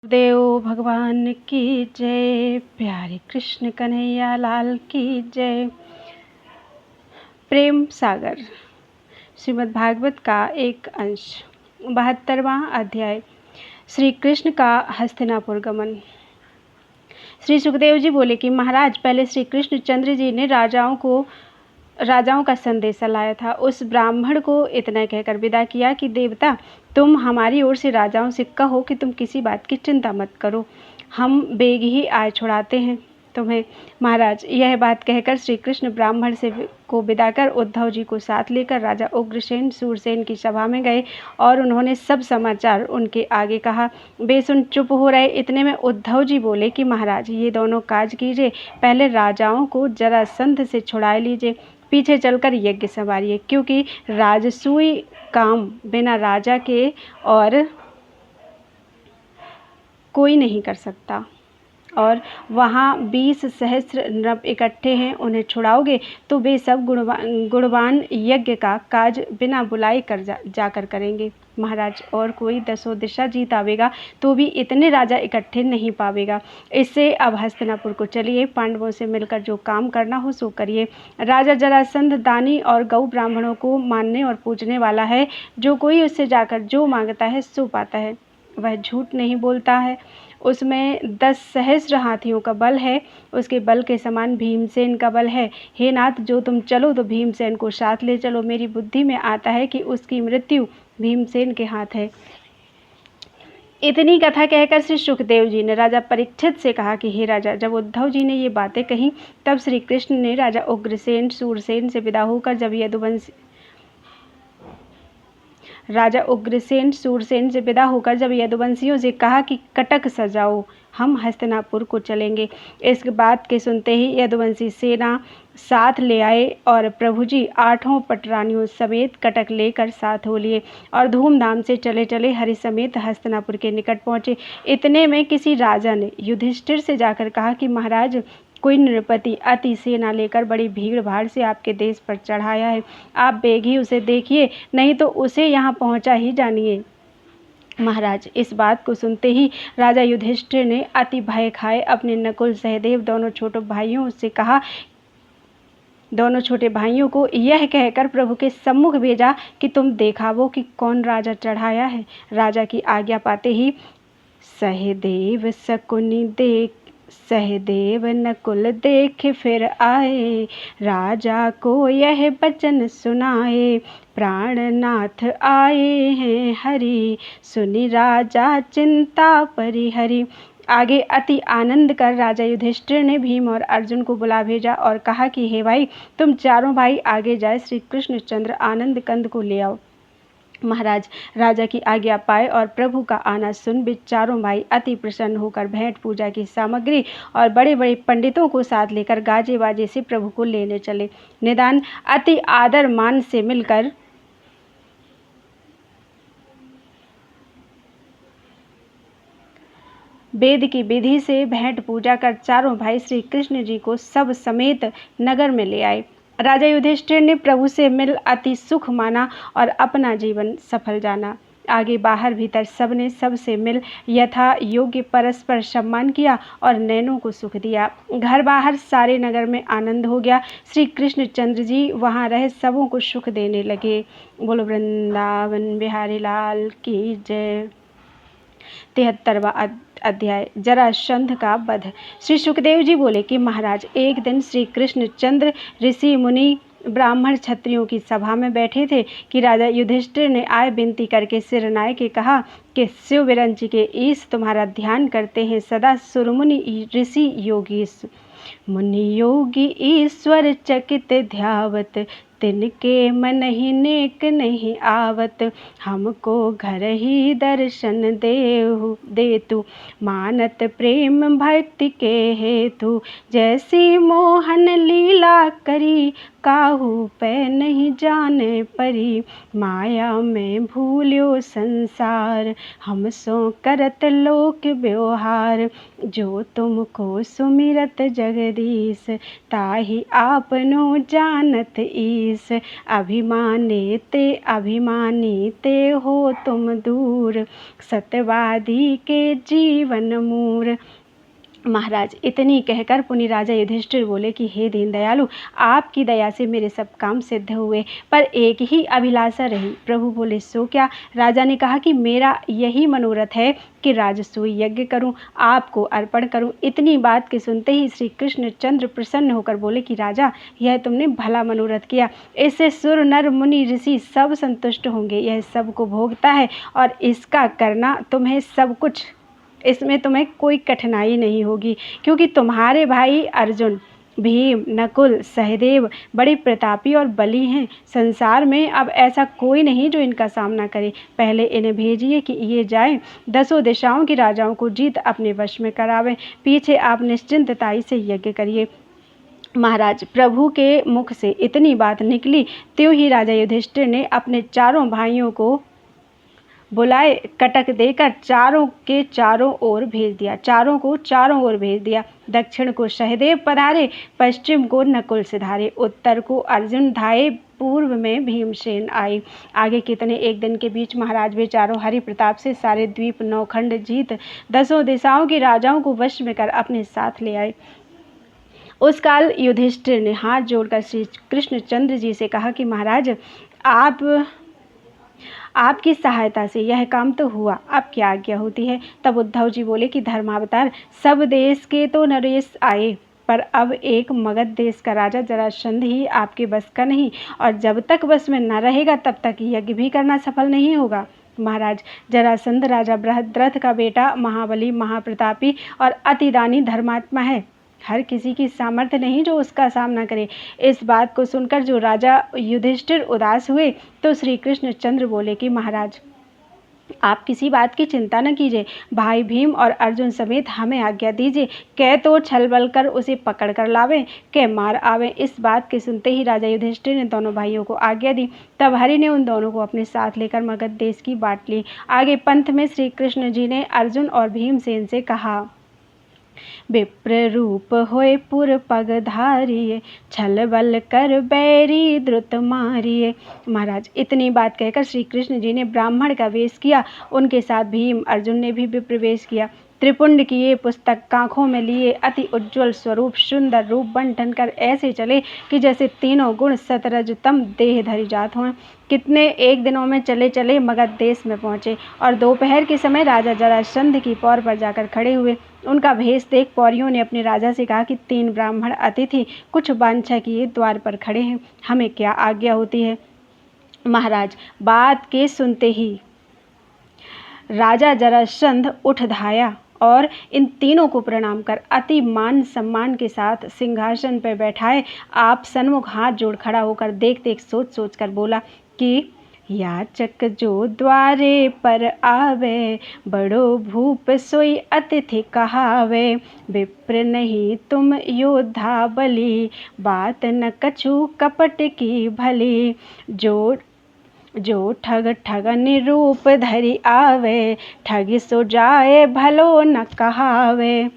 देव भगवान की जय। प्यारे कृष्ण कन्हैया लाल की जय। प्रेम सागर श्रीमद् भागवत का एक अंश 72वां अध्याय। श्री कृष्ण का हस्तिनापुर गमन। श्री सुखदेव जी बोले कि महाराज, पहले श्री कृष्ण चंद्र जी ने राजाओं का संदेशा लाया था। उस ब्राह्मण को इतना कहकर विदा किया कि देवता, तुम हमारी ओर से राजाओं से कहो कि तुम किसी बात की चिंता मत करो, हम बेग ही आए छुड़ाते हैं तुम्हें। महाराज, यह बात कहकर श्री कृष्ण ब्राह्मण को विदा कर उद्धव जी को साथ लेकर राजा उग्रसेन सूरसेन की सभा में गए और उन्होंने सब समाचार उनके आगे कहा। वे सुन चुप हो रहे। इतने में उद्धव जी बोले कि महाराज, ये दोनों काज कीजिए, पहले राजाओं को जरासंध से छुड़ा लीजिए, पीछे चलकर यज्ञ संवारिए, क्योंकि राजसूय काम बिना राजा के और कोई नहीं कर सकता। और वहाँ 20 सहस्र नृप इकट्ठे हैं, उन्हें छुड़ाओगे तो वे सब गुणवान यज्ञ का काज बिना बुलाए कर जाकर करेंगे। महाराज, और कोई 10 दिशा जीत आवेगा तो भी इतने राजा इकट्ठे नहीं पावेगा। इससे अब हस्तिनापुर को चलिए, पांडवों से मिलकर जो काम करना हो सो करिए। राजा जरासंध दानी और गौ ब्राह्मणों को मानने और पूजने वाला है। जो कोई उससे जाकर जो मांगता है सो पाता है। वह झूठ नहीं बोलता है। उसमें 10 सहस्र हाथियों का बल है, उसके बल के समान भीमसेन का बल है। हे नाथ, जो तुम चलो तो भीमसेन को साथ ले चलो। मेरी बुद्धि में आता है कि उसकी मृत्यु भीमसेन के हाथ है। इतनी कथा कहकर श्री सुखदेव जी ने राजा परीक्षित से कहा कि हे राजा, जब उद्धव जी ने ये बातें कही तब श्री कृष्ण ने राजा उग्रसेन सूरसेन से विदा होकर जब यदुवंशियों से कहा कि कटक सजाओ, हम हस्तिनापुर को चलेंगे। इस बात के सुनते ही यदुवंशी सेना साथ ले आए और प्रभु जी 8 पटरानियों समेत कटक लेकर साथ हो लिए और धूमधाम से चले चले हरि समेत हस्तिनापुर के निकट पहुँचे। इतने में किसी राजा ने युधिष्ठिर से जाकर कहा कि महाराज, कोई नृपति अति सेना लेकर बड़ी भीड़ भाड़ से आपके देश पर चढ़ाया है। आप बेग ही उसे देखिए, नहीं तो उसे यहाँ पहुँचा ही जानिए। महाराज, इस बात को सुनते ही राजा युधिष्ठिर ने अति भय खाए अपने नकुल सहदेव दोनों छोटे भाइयों को यह कहकर प्रभु के सम्मुख भेजा कि तुम देखावो कि कौन राजा चढ़ाया है। राजा की आज्ञा पाते ही सहदेव नकुल देख फिर आए, राजा को यह वचन सुनाए, प्राणनाथ आए हैं हरि, सुनि राजा चिंता परिहरि। आगे अति आनंद कर राजा युधिष्ठिर ने भीम और अर्जुन को बुला भेजा और कहा कि हे भाई, तुम चारों भाई आगे जाए श्री कृष्णचंद्र आनंद कंद को ले आओ। महाराज, राजा की आज्ञा पाए और प्रभु का आना सुन वे चारों भाई अति प्रसन्न होकर भेंट पूजा की सामग्री और बड़े बड़े पंडितों को साथ लेकर गाजे बाजे से प्रभु को लेने चले। निदान अति आदर मान से मिलकर वेद की विधि से भेंट पूजा कर चारों भाई श्री कृष्ण जी को सब समेत नगर में ले आए। राजा युधिष्ठिर ने प्रभु से मिल अति सुख माना और अपना जीवन सफल जाना। आगे बाहर भीतर सबने सबसे मिल यथा योग्य परस्पर सम्मान किया और नैनों को सुख दिया। घर बाहर सारे नगर में आनंद हो गया। श्री कृष्ण चंद्र जी वहाँ रहे सबों को सुख देने लगे। बोलो वृंदावन बिहारी लाल की जय। 73वां अध्याय, जरासंध का वध। श्री सुखदेव जी बोले कि महाराज, एक दिन श्री कृष्ण चंद्र ऋषि मुनि ब्राह्मण क्षत्रियों की सभा में बैठे थे कि राजा युधिष्ठिर ने आय विनती करके सिरनाय के कहा कि शिव विरंची के ईश तुम्हारा ध्यान करते हैं सदा सुरमुनि ऋषि योगीश, मुनि योगी ईश्वर चकित ध्यावत, तिनके मन ही नेक नहीं आवत, हमको घर ही दर्शन दे तू, मानत प्रेम भक्ति के हेतु, जैसी मोहन लीला करी काहू पे नहीं जाने परी, माया में भूल्यो संसार, हम सो करत लोक व्यवहार, जो तुमको सुमिरत जगदीश, ताहि आपनो जानत ईस, अभिमानी ते हो तुम दूर, सत्यवादी के जीवन मूर। महाराज इतनी कहकर पुनि राजा युधिष्ठिर बोले कि हे दीन दयालु, आपकी दया से मेरे सब काम सिद्ध हुए, पर एक ही अभिलाषा रही। प्रभु बोले सो क्या? राजा ने कहा कि मेरा यही मनोरथ है कि राजसूय यज्ञ करूं, आपको अर्पण करूं। इतनी बात के सुनते ही श्री कृष्णचंद्र प्रसन्न होकर बोले कि राजा, यह तुमने भला मनोरथ किया, इससे सुर नर मुनि ऋषि सब संतुष्ट होंगे। यह सबको भोगता है और इसका करना तुम्हें सब कुछ, इसमें तुम्हें कोई कठिनाई नहीं होगी, क्योंकि तुम्हारे भाई अर्जुन, भीम, नकुल, सहदेव बड़े प्रतापी और बली हैं। संसार में अब ऐसा कोई नहीं जो इनका सामना करे। पहले इन्हें भेजिए कि ये जाएं, 10 दिशाओं के राजाओं को जीत अपने वश में करावें। पीछे आप निश्चिंतताई से यज्ञ करिए। महाराज प्रभु के मुख से इतनी बात निकली, त्यों ही राजा युधिष्ठिर ने अपने चारों भाइयों को बुलाए कटक देकर चारों के चारों ओर भेज दिया, चारों को चारों ओर भेज दिया। दक्षिण को सहदेव पधारे, पश्चिम को नकुल सिधारे, उत्तर को अर्जुन धाये, पूर्व में भीमसेन आए। आगे कितने एक दिन के बीच महाराज वे चारों हरि प्रताप से सारे द्वीप नौखंड जीत 10 दिशाओं के राजाओं को वश में कर अपने साथ ले आए। उस काल युधिष्ठिर ने हाथ जोड़कर श्री कृष्णचंद्र जी से कहा कि महाराज, आपकी सहायता से यह काम तो हुआ, अब क्या आज्ञा होती है? तब उद्धव जी बोले कि धर्मावतार, सब देश के तो नरेश आए, पर अब एक मगध देश का राजा जरासंध ही आपके बस का नहीं, और जब तक बस में न रहेगा तब तक यज्ञ भी करना सफल नहीं होगा। महाराज, जरासंध राजा बृहद्रथ का बेटा, महाबली, महाप्रतापी और अतिदानी धर्मात्मा है। हर किसी की सामर्थ्य नहीं जो उसका सामना करे। इस बात को सुनकर जो राजा युधिष्ठिर उदास हुए, तो श्री कृष्णचंद्र बोले कि महाराज, आप किसी बात की चिंता न कीजिए। भाई भीम और अर्जुन समेत हमें आज्ञा दीजिए, कह तो छल बल कर उसे पकड़ कर लावें, कह मार आवें। इस बात के सुनते ही राजा युधिष्ठिर ने दोनों भाइयों को आज्ञा दी। तब हरि ने उन दोनों को अपने साथ लेकर मगध देश की बाट ली। आगे पंथ में श्री कृष्ण जी ने अर्जुन और भीमसेन से कहा, विप्र रूप होए पुर पगधारिये, छल बल कर बैरी द्रुत मारिये। महाराज इतनी बात कहकर श्री कृष्ण जी ने ब्राह्मण का वेश किया। उनके साथ भीम अर्जुन ने भी विप्र वेश किया। त्रिपुंड किए, पुस्तक कांखों में लिए, अति उज्ज्वल स्वरूप, सुंदर रूप बन ठनकर ऐसे चले कि जैसे तीनों गुण सतरजतम देह धरी जात हों। कितने एक दिनों में चले चले मगध देश में पहुँचे और दोपहर के समय राजा जरासंध की पौर पर जाकर खड़े हुए। उनका भेष देख पौरियों ने अपने राजा से कहा कि 3 ब्राह्मण अतिथि कुछ वांछा किए द्वार पर खड़े हैं, हमें क्या आज्ञा होती है? महाराज बात के सुनते ही राजा जरासंध उठ धाया और इन तीनों को प्रणाम कर अति मान सम्मान के साथ सिंहासन पर बैठाए आप सन्मुख हाथ जोड़ खड़ा होकर देख देख सोच सोच कर बोला कि याचक जो द्वारे पर आवे, बड़ो भूप सोई अतिथि कहावे। विप्र नहीं तुम योद्धा बली, बात न कछु कपट की भली। जो ठग ठगन रूप धरि आवे, ठगी सो जाए भलो न कहावे।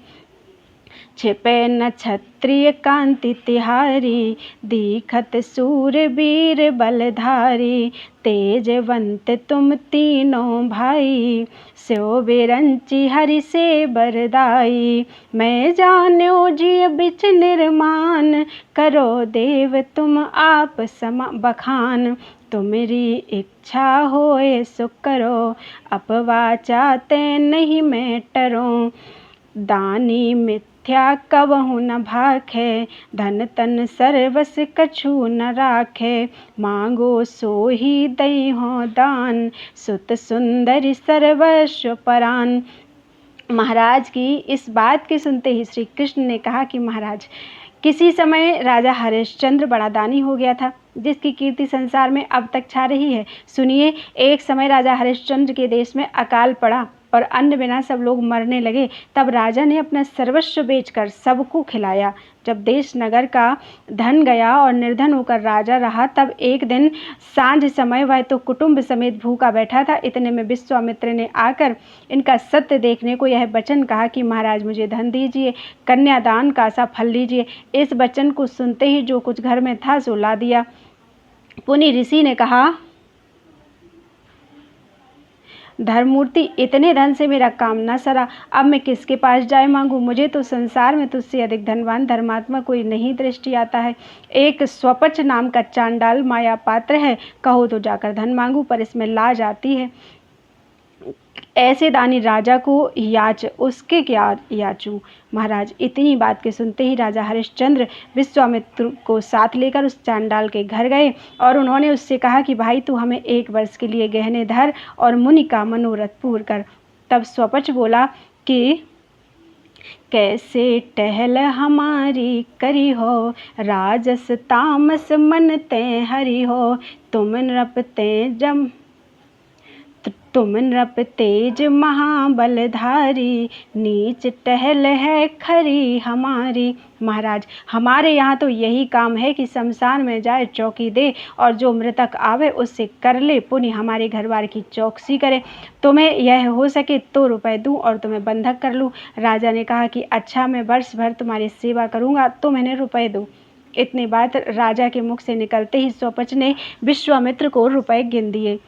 छिपे न क्षत्रिय कांति तिहारी, दीखत सूरवीर बलधारी। तेजवंत तुम तीनों भाई, स्यो बिरंची हरि से बरदाई। मैं जान्यो जी बिच निर्माण, करो देव तुम आप समा बखान। तुमरी इच्छा होए सो करो, अपवाचा ते नहीं मैं टरो। दानी मिथ्या कबहु न भाखे, धन तन सर्वस कछु न राखे। मांगो सो ही दई हो दान, सुत सुंदरी सर्वस्व परान। महाराज की इस बात के सुनते ही श्री कृष्ण ने कहा कि महाराज, किसी समय राजा हरिश्चंद्र बड़ा दानी हो गया था, जिसकी कीर्ति संसार में अब तक छा रही है। सुनिए, एक समय राजा हरिश्चंद्र के देश में अकाल पड़ा और अन्न बिना सब लोग मरने लगे। तब राजा ने अपना सर्वस्व बेचकर सबको खिलाया। जब देश नगर का धन गया और निर्धन होकर राजा रहा, तब एक दिन सांझ समय वह तो कुटुंब समेत भूखा बैठा था। इतने में विश्वामित्र ने आकर इनका सत्य देखने को यह वचन कहा कि महाराज मुझे धन दीजिए, कन्यादान का सा फल लीजिए। इस वचन को सुनते ही जो कुछ घर में था सो ला दिया। पुनि ऋषि ने कहा, धर्ममूर्ति, इतने धन से मेरा काम न सरा, अब मैं किसके पास जाए मांगू? मुझे तो संसार में तुझसे अधिक धनवान धर्मात्मा कोई नहीं दृष्टि आता है। एक स्वपच नाम का चांडाल माया पात्र है, कहो तो जाकर धन मांगू, पर इसमें लाज आती है। ऐसे दानी राजा को याच, उसके क्या याचूं? महाराज, इतनी बात के सुनते ही राजा हरिश्चंद्र विश्वामित्र को साथ लेकर उस चांडाल के घर गए और उन्होंने उससे कहा कि भाई तू हमें 1 वर्ष के लिए गहने धर और मुनि का मनोरथ पूर्ण कर। तब स्वपच बोला कि कैसे टहल हमारी करी हो, राजस तामस मन ते हरि हो, तुम नृप तेज महाबलधारी, नीच टहल है खरी हमारी। महाराज, हमारे यहाँ तो यही काम है कि शमशान में जाए चौकी दे और जो मृतक आवे उससे कर ले, पुण्य हमारे घर बार की चौकसी करे। तुम्हें यह हो सके तो रुपए दूं और तुम्हें बंधक कर लूं। राजा ने कहा कि अच्छा, मैं वर्ष भर तुम्हारी सेवा करूंगा, तुम इन्हें रुपए दो। इतनी बात राजा के मुख से निकलते ही स्वपच ने विश्वामित्र को रुपए गिन दिए।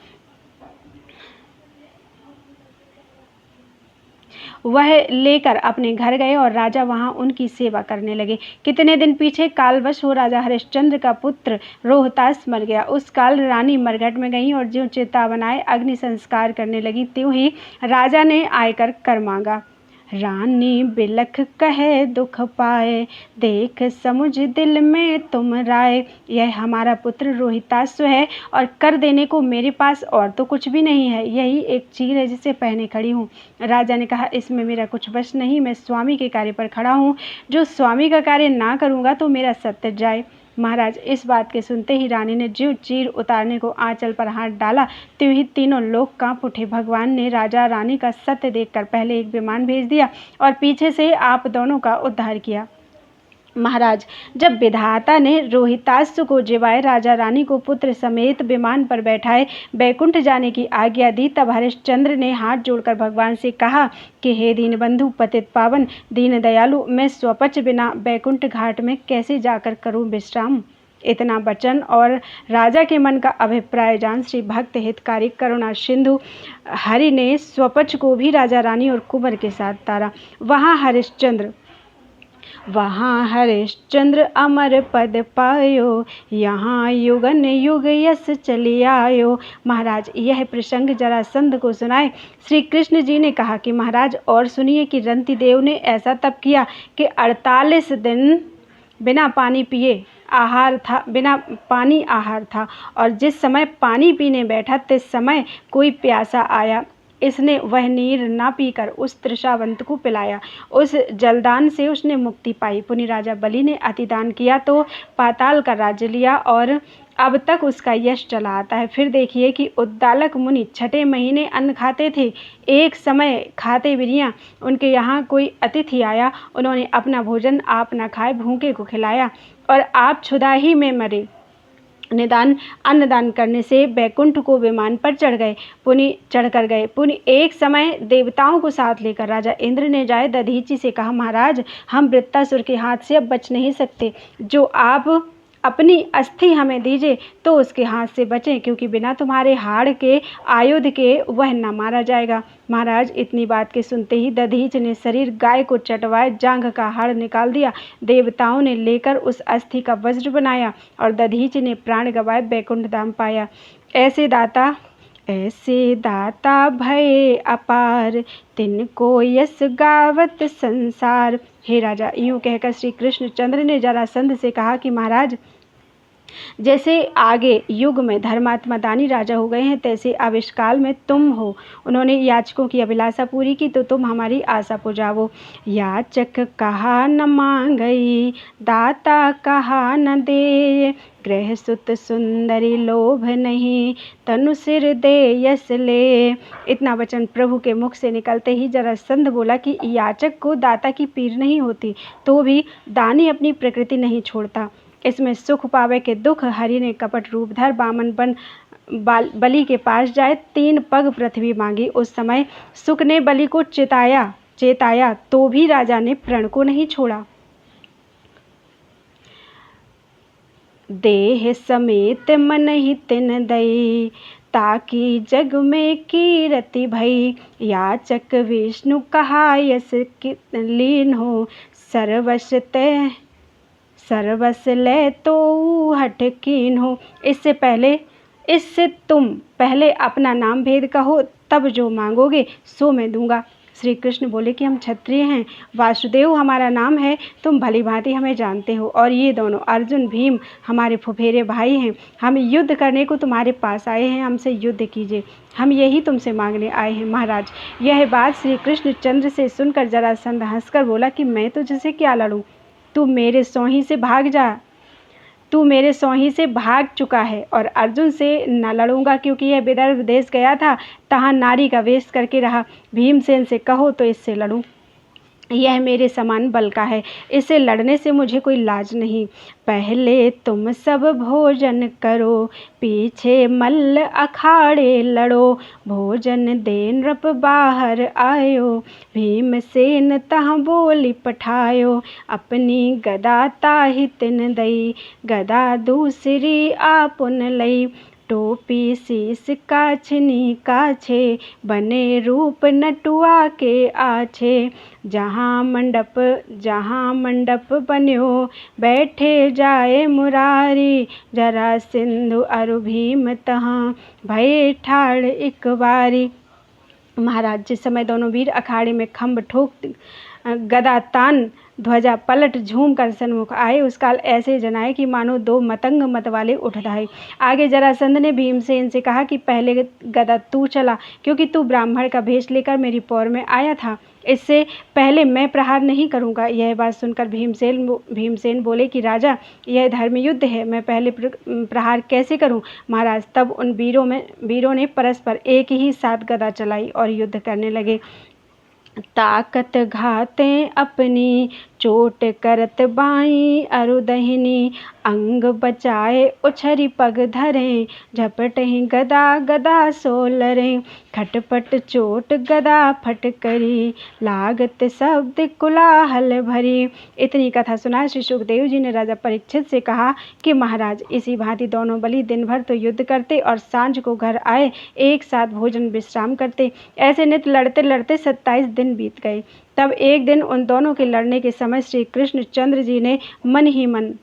वह लेकर अपने घर गए और राजा वहां उनकी सेवा करने लगे। कितने दिन पीछे कालवश हो राजा हरिश्चंद्र का पुत्र रोहतास मर गया। उस काल रानी मरघट में गई और ज्यों चिता बनाए अग्नि संस्कार करने लगी, त्यों ही राजा ने आकर कर मांगा। रानी बिलख कहे दुख पाए, देख समुझ दिल में तुम राय। यह हमारा पुत्र रोहिताश्व है और कर देने को मेरे पास और तो कुछ भी नहीं है, यही एक चीर है जिसे पहने खड़ी हूँ। राजा ने कहा, इसमें मेरा कुछ वश नहीं, मैं स्वामी के कार्य पर खड़ा हूँ। जो स्वामी का कार्य ना करूँगा तो मेरा सत्य जाए। महाराज, इस बात के सुनते ही रानी ने ज्यों चीर उतारने को आंचल पर हाथ डाला, त्यों ही तीनों लोग कांप उठे। भगवान ने राजा रानी का सत्य देखकर पहले एक विमान भेज दिया और पीछे से आप दोनों का उद्धार किया। महाराज, जब विधाता ने रोहिताश्व को जिवाए राजा रानी को पुत्र समेत विमान पर बैठाए बैकुंठ जाने की आज्ञा दी, तब हरिश्चंद्र ने हाथ जोड़कर भगवान से कहा कि हे दीनबंधु, पतित पावन, दीन दयालु, मैं स्वपच बिना बैकुंठ घाट में कैसे जाकर करूं विश्राम? इतना वचन और राजा के मन का अभिप्राय जान श्री भक्त हितकारी करुणा सिंधु हरि ने स्वपच को भी राजा रानी और कुंवर के साथ तारा। वहाँ हरिश्चंद्र अमर पद पायो, यहाँ युगन युग यश चली आयो। महाराज, यह प्रसंग जरासंध को सुनाए। श्री कृष्ण जी ने कहा कि महाराज, और सुनिए कि रंती देव ने ऐसा तप किया कि 48 दिन बिना पानी आहार था और जिस समय पानी पीने बैठा तिस समय कोई प्यासा आया, इसने वह नीर ना पीकर उस तृषावंत को पिलाया। उस जलदान से उसने मुक्ति पाई। पुनि राजा बलि ने अतिदान किया तो पाताल का राज्य लिया और अब तक उसका यश चला आता है। फिर देखिए कि उद्दालक मुनि 6ठे महीने अन्न खाते थे। एक समय खाते बिरिया उनके यहाँ कोई अतिथि आया, उन्होंने अपना भोजन आप न खाए भूखे को खिलाया और आप क्षुधा ही में मरे। निदान अन्नदान करने से बैकुंठ को विमान पर चढ़कर गए। पुनि एक समय देवताओं को साथ लेकर राजा इंद्र ने जाए दधीचि से कहा, महाराज, हम वृत्तासुर के हाथ से अब बच नहीं सकते, जो आप अपनी अस्थि हमें दीजिए तो उसके हाथ से बचें, क्योंकि बिना तुम्हारे हाड़ के आयुध के वह न मारा जाएगा। महाराज, इतनी बात के सुनते ही दधीच ने शरीर गाय को चटवाए जांघ का हाड़ निकाल दिया। देवताओं ने लेकर उस अस्थि का वज्र बनाया और दधीच ने प्राण गवाए बैकुंठ धाम पाया। ऐसे दाता भय अपार, तिनको यस गावत संसार। हे राजा, यूं कहकर श्री कृष्णचंद्र ने जरासंध से कहा कि महाराज, जैसे आगे युग में धर्मात्मा दानी राजा हो गए हैं, तैसे अब इस काल में तुम हो। उन्होंने याचकों की अभिलाषा पूरी की, तो तुम हमारी आशा पुजावो। याचक कहा न मांगई, दाता कहा न दे, ग्रह सुत सुंदरी लोभ नहीं, तनु सिर दे यस ले। इतना वचन प्रभु के मुख से निकलते ही जरासंध बोला कि याचक को दाता की पीर नहीं होती, तो भी दानी अपनी प्रकृति नहीं छोड़ता। इसमें सुख पावे के दुख हरि ने कपट रूप धर बामन बन बलि के पास जाए, 3 पग पृथ्वी मांगी। उस समय सुख ने बलि को चेताया, तो भी राजा ने प्रण को नहीं छोड़ा। देह समेत मन ही तिन दई, ताकि जग में कीरति भई। याचक विष्णु कहा यस लीन हो, सर्वस ले तो हट कीन हो। इससे तुम पहले अपना नाम भेद कहो, तब जो मांगोगे सो मैं दूंगा। श्री कृष्ण बोले कि हम क्षत्रिय हैं, वासुदेव हमारा नाम है, तुम भली भांति हमें जानते हो, और ये दोनों अर्जुन भीम हमारे फुफेरे भाई हैं। हम युद्ध करने को तुम्हारे पास आए हैं, हमसे युद्ध कीजिए, हम यही तुमसे मांगने आए हैं। महाराज, यह बात श्री कृष्ण चंद्र से सुनकर जरासंध हंसकर बोला कि मैं तुझसे क्या लड़ूं, तू मेरे सोही से भाग चुका है, और अर्जुन से न लड़ूंगा, क्योंकि यह विदर्भ देश गया था, तहाँ नारी का वेश करके रहा। भीमसेन से कहो तो इससे लड़ूं, यह मेरे समान बल का है, इससे लड़ने से मुझे कोई लाज नहीं। पहले तुम सब भोजन करो, पीछे मल्ल अखाड़े लड़ो, भोजन दे नृप बाहर आयो, भीमसेन तह बोली पठायो, अपनी गदा ताहि तिन दई, गदा दूसरी आपुन लई, टोपी शीस काछनी काछे, बने रूप नटुआ के आछे, जहाँ मंडप बन्यो, बैठे जाए मुरारी, जरासिंधु अरु भीम तहाँ, भये ठाड़ एक बारी। महाराज, जिस समय दोनों वीर अखाड़े में खम्भ ठोक गदा तान ध्वजा पलट झूम कर सन्मुख आए, उस काल ऐसे जनाए कि मानो 2 मतंग मत वाले उठ धाए। आगे जरासंध ने भीमसेन से कहा कि पहले गदा तू चला, क्योंकि तू ब्राह्मण का भेष लेकर मेरी पौर में आया था, इससे पहले मैं प्रहार नहीं करूंगा। यह बात सुनकर भीमसेन बोले कि राजा, यह धर्म युद्ध है, मैं पहले प्रहार कैसे करूं। महाराज, तब उन वीरों ने परस्पर एक ही साथ गदा चलाई और युद्ध करने लगे। ताकत घाते अपनी, चोट करत बाई अरु दहिनी, अंग बचाए उछरी पग धरें, झपटहि गदा सो लरें, खटपट चोट गदा फट करी, लागत शब्द कुलाहल भरी। इतनी कथा सुना श्री सुखदेव जी ने राजा परीक्षित से कहा कि महाराज, इसी भांति दोनों बलि दिन भर तो युद्ध करते और सांझ को घर आए एक साथ भोजन विश्राम करते। ऐसे नित लड़ते लड़ते 27 दिन बीत गए। तब एक दिन उन दोनों के लड़ने के समय श्री कृष्ण चंद्र जी ने मन ही मन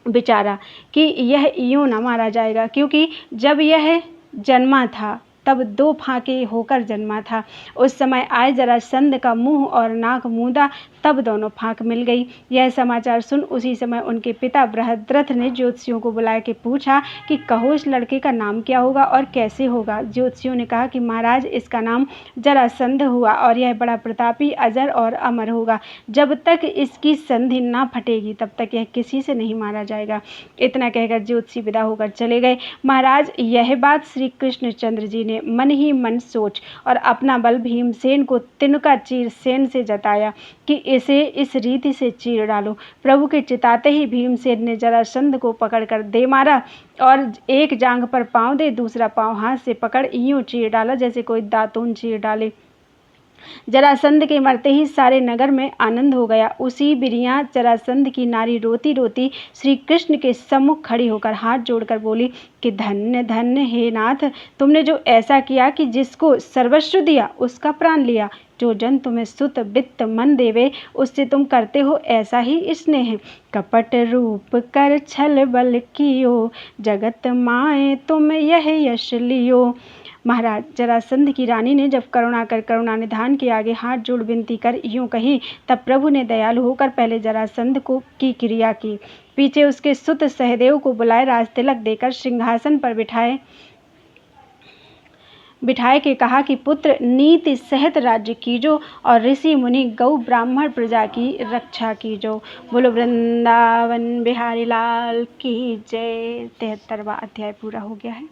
विचारा कि यह यूं न मारा जाएगा, क्योंकि जब यह जन्मा था तब 2 फाके होकर जन्मा था। उस समय आए जरासंध का मुंह और नाक मूंदा, तब दोनों फाक मिल गई। यह समाचार सुन उसी समय उनके पिता बृहद्रथ ने ज्योतिषियों को बुला के पूछा कि कहो इस लड़के का नाम क्या होगा और कैसे होगा। ज्योतिषियों ने कहा कि महाराज, इसका नाम जरासंध हुआ और यह बड़ा प्रतापी, अजर और अमर होगा। जब तक इसकी संधि ना फटेगी तब तक यह किसी से नहीं मारा जाएगा। इतना कहकर ज्योतिषी विदा होकर चले गए। महाराज, यह बात श्री कृष्णचंद्र जी ने मन ही मन सोच और अपना बल भीमसेन को तिनका चीर सेन से जताया कि इसे इस रीति से चीर डालो। प्रभु के चिताते ही भीमसेन ने जरासंध को पकड़कर दे मारा और एक जांघ पर पांव दे, दूसरा पांव हाथ से पकड़ यूं चीर डाला जैसे कोई दातून चीर डाले। जरासंध के मरते ही सारे नगर में आनंद हो गया। उसी बिरिया जरासंध की नारी रोती रोती श्री कृष्ण के सम्मुख खड़ी होकर हाथ जोड़कर बोली कि धन्य धन्य हे नाथ, तुमने जो ऐसा किया कि जिसको सर्वस्व दिया उसका प्राण लिया। जो जन तुम्हें सुत वित्त मन देवे उससे तुम करते हो ऐसा ही स्नेह। कपट रूप कर छल बल कियो, जगत माए तुम यह यश लियो। महाराज जरासंध की रानी ने जब करुणा निधान के आगे हाथ जोड़ विनती कर यूं कही, तब प्रभु ने दयालु होकर पहले जरासंध को की क्रिया की, पीछे उसके सुत सहदेव को बुलाए राज तिलक देकर सिंहासन पर बिठाए के कहा कि पुत्र नीति सहित राज्य कीजो और ऋषि मुनि गौ ब्राह्मण प्रजा की रक्षा कीजो। बोलो वृंदावन बिहारी लाल की जय। 73वां अध्याय पूरा हो गया है।